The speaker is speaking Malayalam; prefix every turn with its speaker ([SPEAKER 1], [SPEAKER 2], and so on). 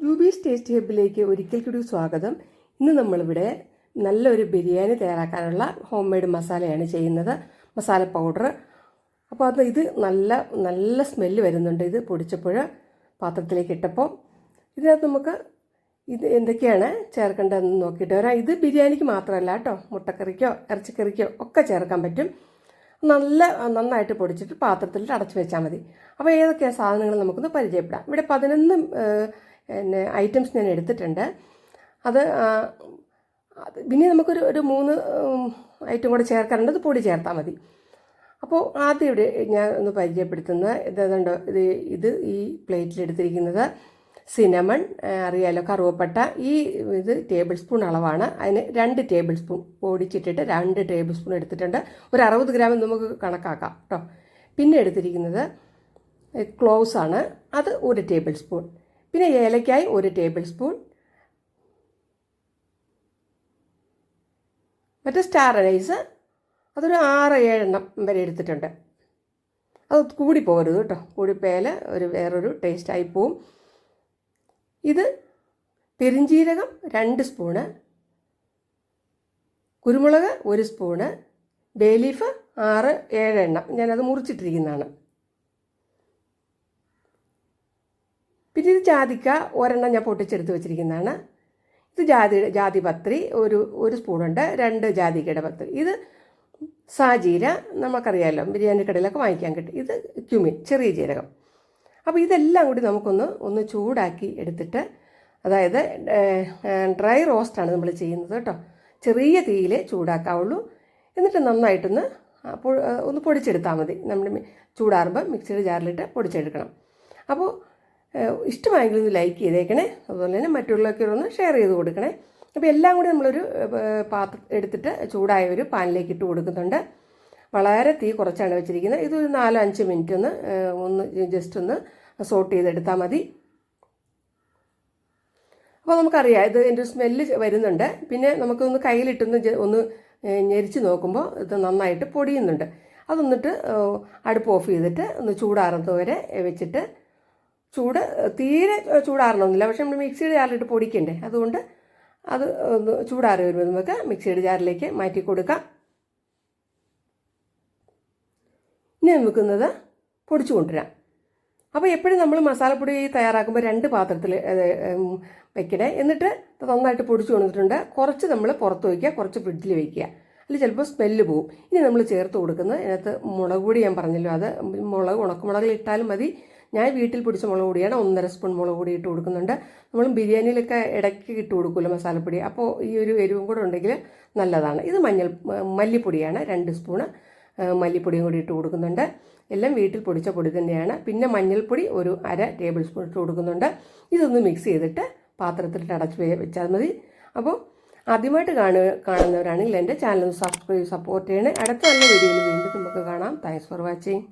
[SPEAKER 1] യൂബീസ് ടേസ്റ്റ് ഹബിലേക്ക് ഒരിക്കൽ കൂടി സ്വാഗതം. ഇന്ന് നമ്മളിവിടെ നല്ലൊരു ബിരിയാണി തയ്യാറാക്കാനുള്ള ഹോം മെയ്ഡ് മസാലയാണ് ചെയ്യുന്നത്, മസാല പൗഡർ. അപ്പോൾ ഇത് നല്ല സ്മെല്ല് വരുന്നുണ്ട്. ഇത് പൊടിച്ചപ്പോൾ പാത്രത്തിലേക്ക് ഇട്ടപ്പോൾ ഇതിനകത്ത് നമുക്ക് ഇത് എന്തൊക്കെയാണ് ചേർക്കേണ്ടതെന്ന് നോക്കിയിട്ട് വരാം. ഇത് ബിരിയാണിക്ക് മാത്രമല്ല കേട്ടോ, മുട്ടക്കറിക്കോ ഇറച്ചിക്കറിക്കോ ഒക്കെ ചേർക്കാൻ പറ്റും. നന്നായിട്ട് പൊടിച്ചിട്ട് പാത്രത്തിൽ അടച്ചു വെച്ചാൽ മതി. അപ്പോൾ ഏതൊക്കെയാണ് സാധനങ്ങൾ നമുക്കൊന്ന് പരിചയപ്പെടാം. ഇവിടെ 11 ഐറ്റംസ് ഞാൻ എടുത്തിട്ടുണ്ട്. അത് പിന്നെ നമുക്കൊരു 3 ഐറ്റം കൂടെ ചേർക്കാറുണ്ട്. അത് പൊടി ചേർത്താൽ മതി. അപ്പോൾ ആദ്യം ഇവിടെ ഞാൻ ഒന്ന് പരിചയപ്പെടുത്തുന്നത് ഇതുണ്ടോ, ഇത് ഈ പ്ലേറ്റിലെടുത്തിരിക്കുന്നത് സിനമൺ, അറിയാലോ, കറുവപ്പട്ട. ഇത് ടേബിൾ സ്പൂൺ അളവാണ്. അതിന് 2 ടേബിൾ സ്പൂൺ പൊടിച്ചിട്ടിട്ട് 2 ടേബിൾ സ്പൂൺ എടുത്തിട്ടുണ്ട്. ഒരു 60 ഗ്രാം നമുക്ക് കണക്കാക്കാം കേട്ടോ. പിന്നെ എടുത്തിരിക്കുന്നത് ക്ലോവ്സ് ആണ്, അത് 1 ടേബിൾ സ്പൂൺ. പിന്നെ ഏലക്കായ് 1 ടേബിൾ സ്പൂൺ. മറ്റേ സ്റ്റാർ അനൈസ് അതൊരു 6-7 എണ്ണം വരെ എടുത്തിട്ടുണ്ട്. അത് കൂടി പോകരുത് കേട്ടോ, കൂടിപ്പോയാൽ വേറൊരു ടേസ്റ്റായി പോവും. ഇത് പെരിഞ്ജീരകം 2 സ്പൂണ്, കുരുമുളക് 1 സ്പൂണ്, ബേ ലീഫ് 6-7 എണ്ണം, ഞാനത് മുറിച്ചിട്ടിരിക്കുന്നതാണ്. പിന്നെ ഇത് ജാതിക്ക 1 എണ്ണം ഞാൻ പൊട്ടിച്ചെടുത്ത് വെച്ചിരിക്കുന്നതാണ്. ഇത് ജാതിപത്രി ഒരു സ്പൂണുണ്ട്, 2 ജാതിക്കയുടെ പത്രി. ഇത് സാജീര, നമുക്കറിയാമല്ലോ, ബിരിയാണി കടയിലൊക്കെ വാങ്ങിക്കാൻ കിട്ടും. ഇത് ക്യുമിൻ, ചെറിയ ജീരകം. അപ്പോൾ ഇതെല്ലാം കൂടി നമുക്കൊന്ന് ചൂടാക്കി എടുത്തിട്ട്, അതായത് ഡ്രൈ റോസ്റ്റാണ് നമ്മൾ ചെയ്യുന്നത് കേട്ടോ. ചെറിയ തീയിൽ ചൂടാക്കാവുള്ളൂ. എന്നിട്ട് നന്നായിട്ടൊന്ന് പൊടിച്ചെടുത്താൽ മതി. നമ്മൾ ചൂടാറുമ്പോൾ മിക്സിയുടെ ജാറിലിട്ട് പൊടിച്ചെടുക്കണം. അപ്പോൾ ഇഷ്ടമായെങ്കിൽ ഒന്ന് ലൈക്ക് ചെയ്തേക്കണേ. അതുപോലെ തന്നെ മറ്റുള്ളവർക്ക് ഒന്ന് ഷെയർ ചെയ്ത് കൊടുക്കണേ. അപ്പോൾ എല്ലാം കൂടി നമ്മളൊരു പാത്രം എടുത്തിട്ട് ചൂടായ ഒരു പാനിലേക്ക് ഇട്ട് കൊടുക്കുന്നുണ്ട്. വളരെ തീ കുറച്ചാണ് വെച്ചിരിക്കുന്നത്. ഇതൊരു 4-5 മിനിറ്റ് ഒന്ന് ജസ്റ്റ് ഒന്ന് സോട്ട് ചെയ്തെടുത്താൽ മതി. അപ്പോൾ നമുക്കറിയാം ഇത് എൻ്റെ സ്മെല്ല് വരുന്നുണ്ട്. പിന്നെ നമുക്കൊന്ന് കയ്യിലിട്ടൊന്ന് ഞെരിച്ച് നോക്കുമ്പോൾ ഇത് നന്നായിട്ട് പൊടിയുന്നുണ്ട്. അതൊന്നിട്ട് അടുപ്പ് ഓഫ് ചെയ്തിട്ട് ഒന്ന് ചൂടാറുന്നത് വരെ വെച്ചിട്ട്, തീരെ ചൂടാറണമെന്നില്ല, പക്ഷെ നമ്മൾ മിക്സിയുടെ ജാറിലിട്ട് പൊടിക്കണ്ടേ, അതുകൊണ്ട് അത് ഒന്ന് ചൂടാറി വരുമ്പോൾ നമുക്ക് മിക്സിയുടെ ജാറിലേക്ക് മാറ്റി കൊടുക്കാം. ഇനി നമുക്കുന്നത് പൊടിച്ചു കൊണ്ടുവരാം. അപ്പോൾ എപ്പോഴും നമ്മൾ മസാലപ്പൊടി തയ്യാറാക്കുമ്പോൾ 2 പാത്രത്തിൽ വെക്കണേ. എന്നിട്ട് നന്നായിട്ട് പൊടിച്ചു കൊണ്ടിട്ടുണ്ട്. കുറച്ച് നമ്മൾ പുറത്ത് വയ്ക്കുക, കുറച്ച് ഫ്രിഡ്ജിൽ വയ്ക്കുക, അല്ലെങ്കിൽ ചിലപ്പോൾ സ്മെല്ല് പോവും. ഇനി നമ്മൾ ചേർത്ത് കൊടുക്കുന്നത് ഇതിനകത്ത് മുളക് പൊടി, ഞാൻ പറഞ്ഞല്ലോ, അത് ഉണക്കമുളകിൽ ഇട്ടാലും മതി. ഞാൻ വീട്ടിൽ പൊടിച്ച മുളക് പൊടിയാണ്, 1.5 സ്പൂൺ മുളക് പൊടി ഇട്ട് കൊടുക്കുന്നുണ്ട്. നമ്മൾ ബിരിയാണിയിലൊക്കെ ഇടയ്ക്ക് ഇട്ട് കൊടുക്കുമല്ലോ മസാലപ്പൊടി, അപ്പോൾ ഈ ഒരു എരിവും കൂടെ ഉണ്ടെങ്കിൽ നല്ലതാണ്. ഇത് മല്ലിപ്പൊടിയാണ്, 2 സ്പൂണ് മല്ലിപ്പൊടിയും കൂടി ഇട്ട് കൊടുക്കുന്നുണ്ട്. എല്ലാം വീട്ടിൽ പൊടിച്ച പൊടി തന്നെയാണ്. പിന്നെ മഞ്ഞൾപ്പൊടി ഒരു 1/2 ടേബിൾ സ്പൂൺ ഇട്ട് കൊടുക്കുന്നുണ്ട്. ഇതൊന്ന് മിക്സ് ചെയ്തിട്ട് പാത്രത്തിലിട്ട് അടച്ച് വെച്ചാൽ മതി. അപ്പോൾ ആദ്യമായിട്ട് കാണുന്നവരാണെങ്കിൽ എൻ്റെ ചാനൽ സബ്സ്ക്രൈബ് സപ്പോർട്ട് ചെയ്യണേ. അടുത്ത നല്ല വീഡിയോയിൽ വീണ്ടും നമുക്ക് കാണാം. Thanks for watching.